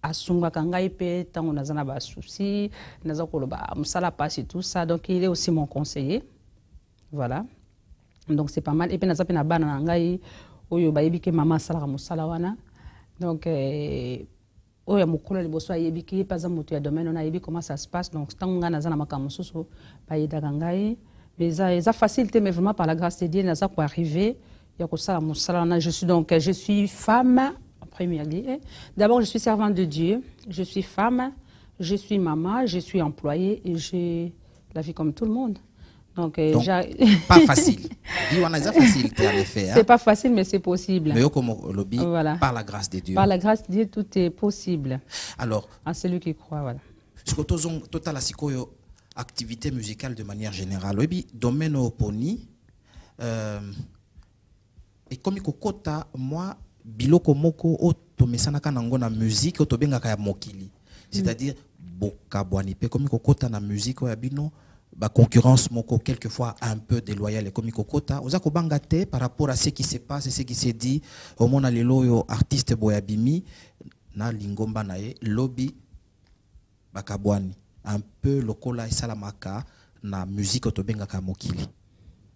asunga kangai pe tango nazana ba souci naza koloba musala passe tout ça, donc il est aussi mon conseiller, voilà, donc c'est pas mal. Et puis naza pe na bana ngai oyo bayebi ke mama sala musala wana, donc oyo mukolo liboso ayebi ke pas za moto ya domaine on ayebi comment ça se passe, donc tango nga nazana makamu susu bayeda kangai mais ça facilité, mais vraiment par la grâce de Dieu naza ko arriver ya ko sala musala wana. Je suis femme. D'abord, je suis servante de Dieu, je suis femme, je suis maman, je suis employée et j'ai la vie comme tout le monde. Donc pas facile. C'est pas facile, mais c'est possible. Mais voilà. Par la grâce de Dieu. Par la grâce de Dieu, tout est possible. Alors, à celui qui croit, voilà. Ce que total activité musicale de manière générale, domaine oponi et comme kokota moi biloko moko o to mesana kana ngona musique o to bengaka ya mokili, c'est-à-dire bokabwani pe comme kokota na musique ya bino ba concurrence moko quelquefois un peu déloyale comme kokota oza ko bangate par rapport à ce qui se passe et ce qui se dit au mona lelo yo artiste boyabimi na lingomba nae lobby bakabwani un peu lokola isalamaka na musique o to bengaka mokili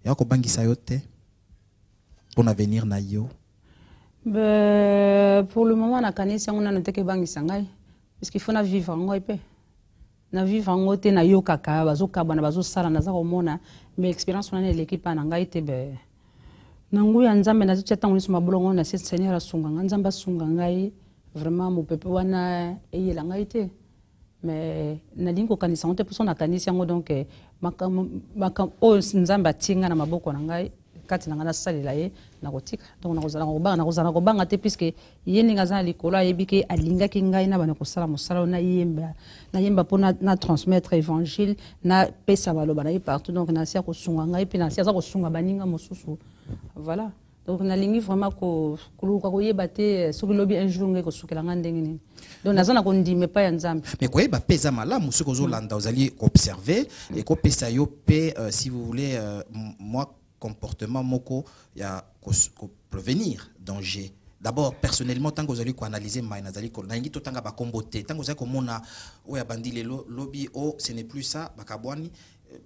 ya ko bangisa yote pour l'avenir na yo. Pour le moment, on a canné si on a noté que bangi sangai, parce qu'il faut na vivre en goipe, na vivre en gote na yo kaka, bazo kabana bazo sala na za omona, mais expérience on a l'équipe na ngai te be, nangu ya nzambe na zutia tangu nisuma bolongo na cette seigneur asunga nzamba sunga ngai, vraiment mo pepe wana eye la ngai te, mais na lingo kanisa on te pour son na kanisi yango donc makam o nzamba tinga na maboko na ngai. Kati na ngana salela ye na kotika donc na kozana te puisque yeni ngazana likolo ayebiki alingaki ngai na bana kosala mosala na yemba pona na transmettre évangile na pesa baloba na partout, donc na sia kosunga ngai pe na sia kosunga baninga mosusu, voilà. Donc na lingi vraiment ko yeba te soki lobi un jour ngai kosukela nga ndenge nini, donc nazana ko ndime pa ya nzambe mais ko yeba pesa malamu soki ozolanda ozali observer et ko pesa yo pe si vous voulez moi comportement moko ya prévenir danger. D'abord personnellement tant que vous allez analyser mai nazali ko na ngi to tanga ba kombote tant que vous allez komona oya bandile lobby o ce n'est plus ça bakabwani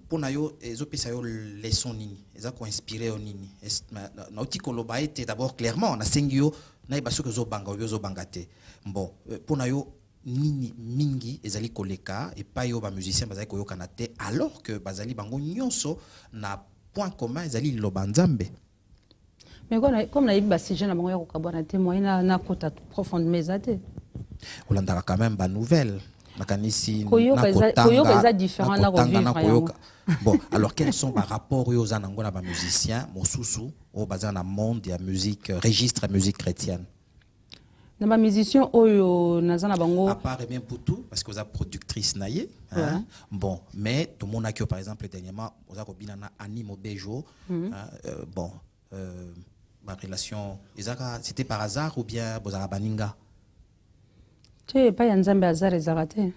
pona yo ezopesa yo leçon nini eza ko inspirer o nini na otiko loba été d'abord clairement na sengio na ba soki zo banga te bon pona yo nini mingi ezali koleka et pas yo ba musicien bazali ko yokana te alors que bazali bango nyonso na point commun ezali lobanzambe. Mais comme la iba si jeune bango ya kokabona te moyen na kota profonde mesate olandaka quand même ba nouvelle makanisi koyoka différent na vivre. Bon, alors quels sont par rapport aux anangona ba musiciens mosusu au bazana monde de la musique registre musique chrétienne? Na ba musicien oyo nazana bango à part bien pour tout parce que vous êtes productrice naie hein? Bon mais tout le monde a que par exemple dernièrement vous avez binana Animo Bejo bon relation, c'était par hasard ou bien bozala baninga? Tu pas Nzambe hasard ezalate.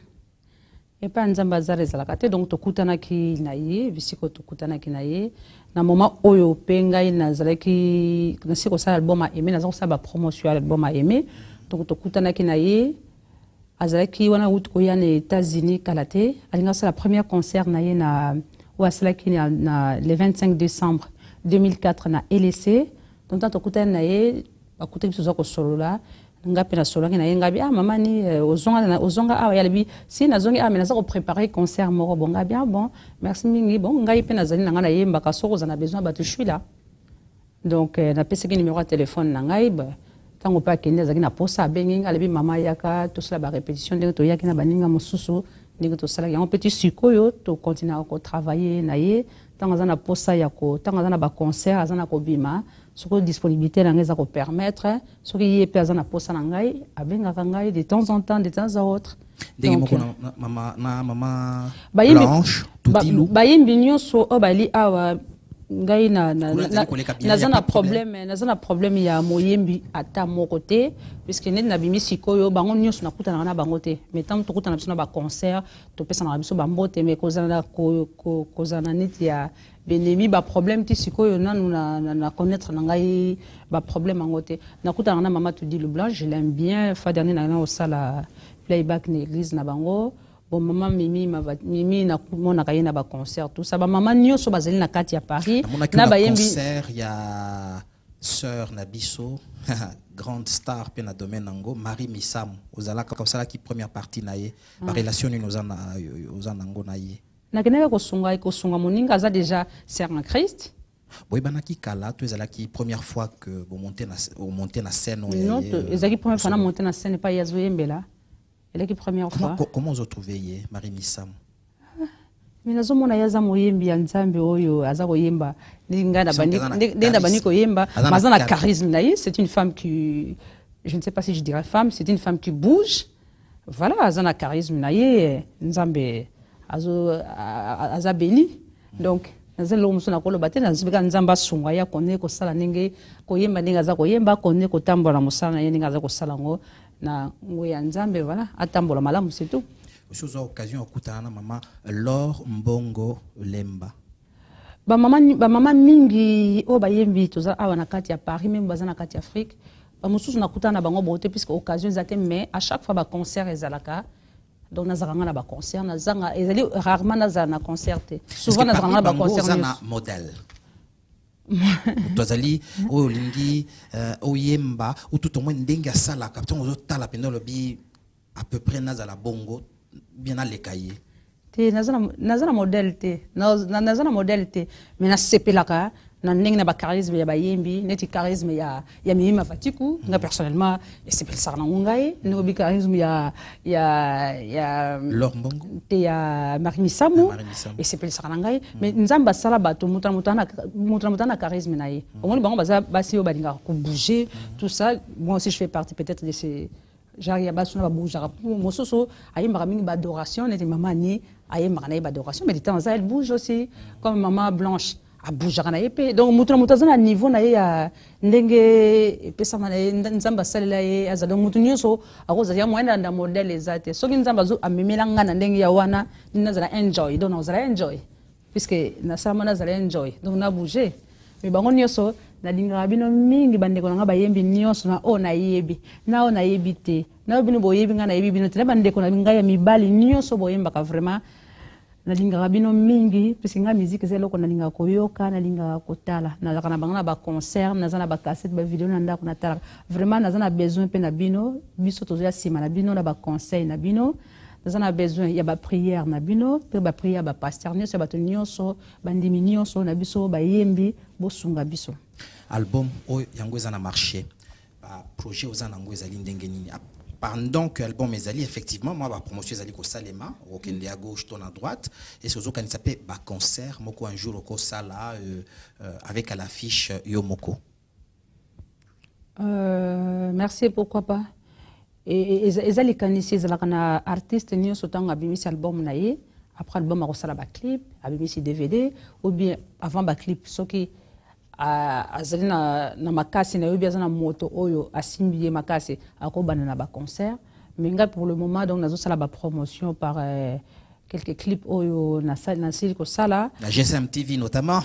Et pas Nzambe hasard ezalate. Donc tokutana ki naye, bisiko tokutana ki naye. Na moment oyo penga nazala ki nasiko sa album a aimé, nazako sa ba promotion album a aimé. Donc tokutana ki naye. Azalaki wana out ko yana États-Unis kalate. Alinga sa la première concert naye na ou asalaki na le 25 décembre 2004 na LC. Donc tant tokutana naye bakute biso ko solo la. Ngapi na solo na ngabi mama ni ozonga yalibi si nazongi mais nazako préparer concert moko bon ngabi bon merci mingi bon ngai pe nazali na ngana yemba ka soko zana besoin ba je suis là. Donc na pesa ki numéro de téléphone na ngai ba tango pa kende zaki na posa bengi alibi mama yaka to sala ba répétition de to yaki na baninga mosusu ndenge to sala yango petit sikoyo to continuer à travailler na ye tango zana posa yako tango zana ba concert azana ko bima soko disponibilité na ngeza ko permettre soki ye pe azana posa na ngai abenga ngai de temps en temps de temps à autre donc mama Blanche Toutilu bayimbi nyonso o bali awa ngai nazana problème ya moyembi ata moko te puisque net na bimi sikoyo bango nyonso nakutana na bango te mais tant to kutana biso na ba concert to pesa na biso bambote mais kozana kozana net ya benemi ba problème ti sikoyo nanu na connaître na ngai ba problème angote nakutana na mama Toutilu Blanche je l'aime bien fa dernier na au sala playback na église na bango. Bon maman Mimi na mona kayena ba concert tout ça ba maman nyonso bazali na kati ya Paris na ba concert ya sœur Nabiso grande star pe na domaine nango Marie Misam ozala comme ça qui première partie na ye ba relation ni ozana ngo na ye na keneka ko sunga moninga za déjà sœur en Christ. Boy banaki kala to ezala ki première fois que vous montez na scène non ezaki première fois na monter na scène pas yazo yembela. Elle est la première fois. Comment vous trouvez Marie Missam? Mais nous sommes yaza moyembi ya Nzambe oyo aza koyemba ndinga na bani koyemba mazana charisme naïe c'est une femme qui je ne sais pas si je dirais femme c'est une femme qui bouge voilà azana charisme naïe Nzambe aza béni donc nazelo musuna ko lobate nazibika Nzamba sunga ya kone ko sala ninge koyemba ninga za koyemba kone ko tambola musana ye ninga za ko sala ngo na ngoya Nzambe voilà atambola malamu c'est tout. Aussi aux occasions okutana mama Laure Mbongo Lemba. Ba mama mingi o bayembi toza awa na kati ya Paris même bazana kati ya Afrique. Ba mususu nakutana bango bote puisque occasion zate mais à chaque fois ba concert ezalaka. Donc nazanga na ba concert nazanga ezali rarement nazana concert. Souvent nazanga na ba concert na modèle. Tozali o lingi o yemba ou tout au moins ndenga sala capton ozo tala pendo lobi à peu près nazala bongo bien à l'écaillé te nazana modèle te nazana modèle te mais na sepelaka na ndenge na ba charisme ya bayembi neti charisme ya Mimi Fatiku nga personnellement et sepel sarna ngai no bi charisme ya Laure Mbongo te ya Marie Misamu et sepel sarna ngai mais Nzamba sala bato mutana charisme na ye au moins bango basi yo balinga ko bouger tout ça moi aussi je fais partie peut-être de ces genre ya basuna ba bouger mososo ayemba mingi ba adoration neti mama ni ayemba na ba adoration mais de temps ça elle bouge aussi comme maman Blanche a bouger na yepe donc mutazana niveau na ye ya ndenge pesa na Nzamba salela ye azalo mutu nyonso akoza ya moyenda nda modèle ezate soki Nzamba zo amemela ngana ndenge ya wana nazala enjoy donc nazala enjoy puisque na sama nazala enjoy donc na bouger mais bango nyonso na dinga bino mingi bandeko nga bayembi nyonso na ona yebi na ona yebite na bino boyebi nga na yebi bino tele bandeko na nga ya mibali nyonso boyemba ka vraiment na dinga bino mingi puisque nga musique zelo ko na dinga koyoka na dinga kotala na kana banga ba concert na zana ba cassette ba vidéo na ndako na tala vraiment na zana besoin pe na bino biso tozoya sima na bino na ba conseil na bino na zana besoin ya ba prière na bino pe ba prière ba pasteur nyonso ba nyonso bandimi nyonso na biso ba yembi bosunga biso album o yango eza na marché ba projet ozana ngo ezali ndenge nini pendant que l'album ezali effectivement moi ba promotion ezali ko salema okende à gauche ton à droite et ce qui s'appelle ba concert moko un jour ko sala avec à l'affiche Yomoko. Merci, pourquoi pas. Et ezali kanisi ezala kana artiste nyonso tanga bimisi album na ye après album a ko sala ba clip abimisi DVD ou bien avant ba clip soki azali na makasi na yobi aza na moto oyo asimbi ye makasi akobana na ba concert mais nga pour le moment donc nazo sala ba promotion par quelques clips oyo na sili ko sala la GSM TV notamment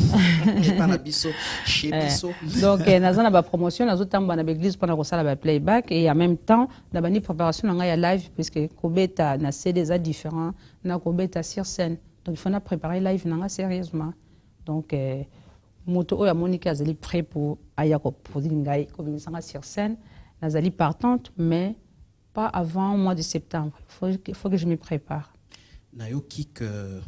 et pas na biso chez biso donc naza na ba promotion nazo tamba na l'église pendant ko sala ba playback et en même temps na bani préparation na nga ya live puisque kobeta na CD za différent na kobeta sur scène donc il faut na préparer live na nga sérieusement donc moto oyo Monique azali prêt pour aya ko produire ngai ko bimisanga sur scène nazali partante mais pas avant mois de septembre il faut que je me prépare nayoki que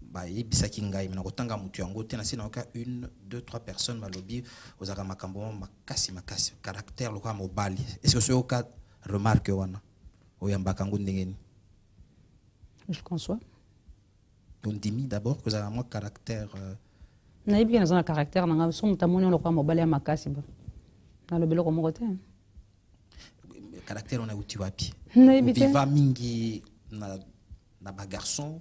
ba yebisaki ngai na kotanga mutu yango te na sina ka 1 2 3 personnes malobi ozaka makambo makasi caractère loka mobali est-ce que c'est ka remarque wana oyambaka ngo ndengeni je conçois on dimi d'abord que ça a moi caractère na yebi na caractère na nga so mutamoni loka mobali ya makasi ba na lobelo ko mokote caractère on a uti wapi viva viva mingi na ba garçon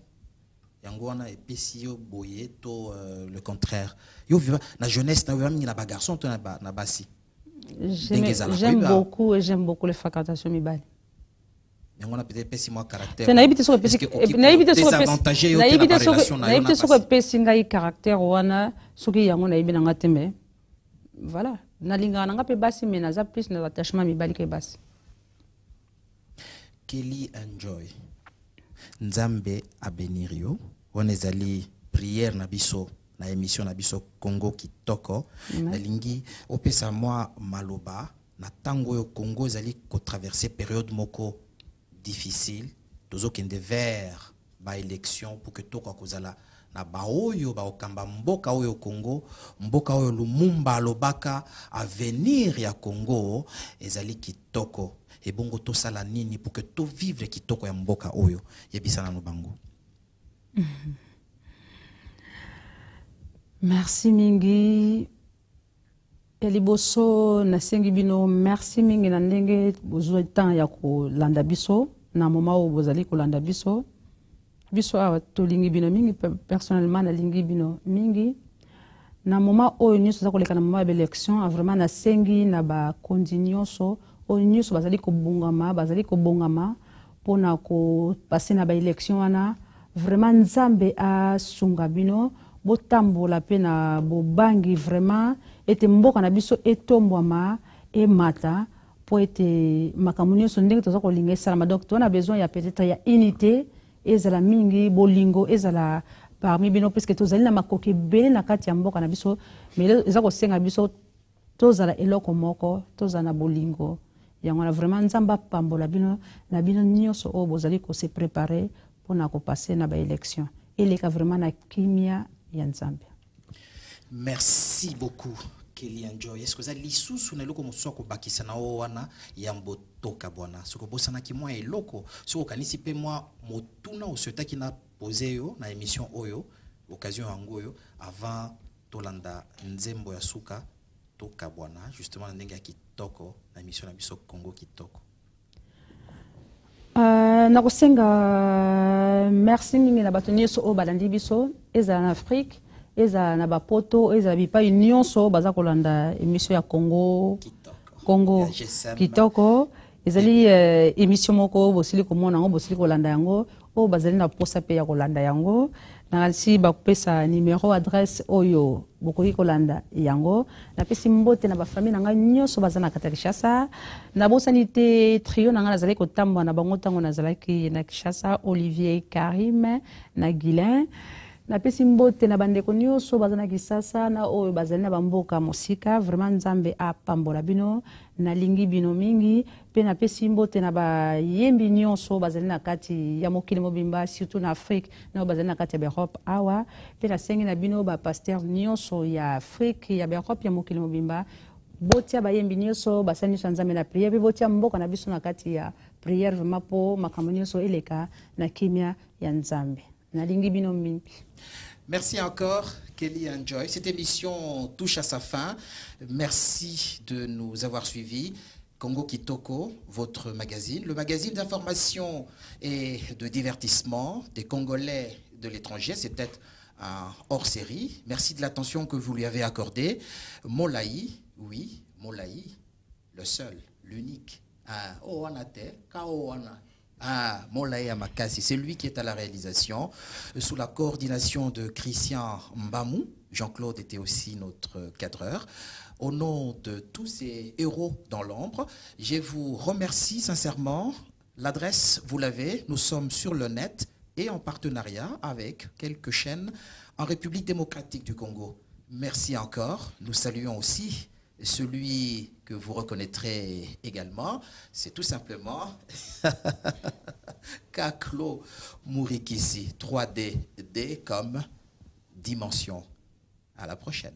yango wana epesi yo boye to le contraire yo viva na jeunesse na viva mingi na ba garçon to na basi j'aime beaucoup les fréquentations mibali yango na peut-être pesi moi caractère na yebite so pesi ngai caractère wana soki yango na yebi na ngate mais voilà na linga na ngape basi mais na za plus na attachement mibali ke basi Kelly Enjoy Nzambe abenirio on ezali prière na biso na émission na biso Congo Kitoko na lingi opesa moi maloba na tango yo Congo ezali ko traverser période moko difficile tozo kende vers ba élection pour que toko kozala na ba oyo ba okamba mboka oyo Congo mboka oyo Lumumba alobaka avenir ya Congo ezali kitoko et bongo to sala nini pour que to vivre kitoko ya mboka oyo yebisana no bango. Merci mingi Eliboso na sengi bino merci mingi na ndenge bozwa temps ya ko landa biso na moment où bozali ko landa biso to lingi bino mingi personnellement na lingi bino mingi na moment oyo nyuso za koleka na moment ya élection vraiment na sengi na ba continuoso oyo nyuso bazali ko bongama pona ko passer na ba élection wana vraiment Nzambe a sunga bino botambola pe na bobangi vraiment ete mboka na biso etombwama e mata po ete makamunyo so ndenge toza kolinga esala donc on a besoin ya peut-être ya unité ezala mingi bolingo ezala parmi bino puisque tozali na makoki bele na kati ya mboka na biso mais eza kosenga biso tozala eloko moko tozala na bolingo yango na vraiment Nzamba pambola bino na bino nyonso o bozali ko se préparer pona ko passer na ba élection eleka vraiment na kimia ya Nzambe. Merci beaucoup Kelly Enjoy. Est-ce que vous avez lisusu na loko moso ko bakisa na wana yambo toka bwana. Soko bosana ki moi eloko. Soko kanisi pe moi motuna osota ki na posé yo na émission oyo occasion yango yo avant tolanda nzembo ya suka toka bwana justement ndenge ya kitoko na émission na biso Congo Kitoko. Na kosenga merci mingi na bato nyonso o balandi biso ezala na Afrique ezala na bapoto ezala bipa union so baza kolanda émission ya Congo Kitoko ezali émission moko bosili komona ngo bosili kolanda yango o bazali na posa pe ya kolanda yango na si bakopesa numéro adresse oyo bokoki kolanda yango na pesi mbote na ba famille na nga nyonso baza na Kinshasa na bosani te trio na nga nazali kotambwa na bango tango nazalaki na Kinshasa Olivier Karim na Guilain na pesi mbote na bandeko nyonso baza na Kinshasa na oyo bazali na bamboka mosika vraiment Nzambe apambola bino na lingi bino mingi pe na pesi mbote na bayembi nyonso bazali na kati ya mokili mobimba surtout na Afrique na bazali na kati ya Europe awa pe na sengi na bino ba pasteur nyonso ya Afrique ya Europe ya mokili mobimba botia bayembi nyonso basani nyonso Nzambe na prière pe botia mboka na biso na kati ya prière vraiment po makambo nyonso eleka na kimia ya Nzambe na lingi bino mingi. Merci encore, Kelly Enjoy. Cette émission touche à sa fin. Merci de nous avoir suivis. Congo Kitoko, votre magazine, le magazine d'information et de divertissement des Congolais de l'étranger. C'est peut-être un hors-série. Merci de l'attention que vous lui avez accordée. Molaï, oui, Molaï, le seul, l'unique. Molaï Amakasi, c'est lui qui est à la réalisation, sous la coordination de Christian Mbamou. Jean-Claude était aussi notre cadreur. Au nom de tous ces héros dans l'ombre, je vous remercie sincèrement. L'adresse, vous l'avez, nous sommes sur le net et en partenariat avec quelques chaînes en République démocratique du Congo. Merci encore. Nous saluons aussi celui que vous reconnaîtrez également. C'est tout simplement Kaklo Mourikisi, 3D, D comme dimension. À la prochaine.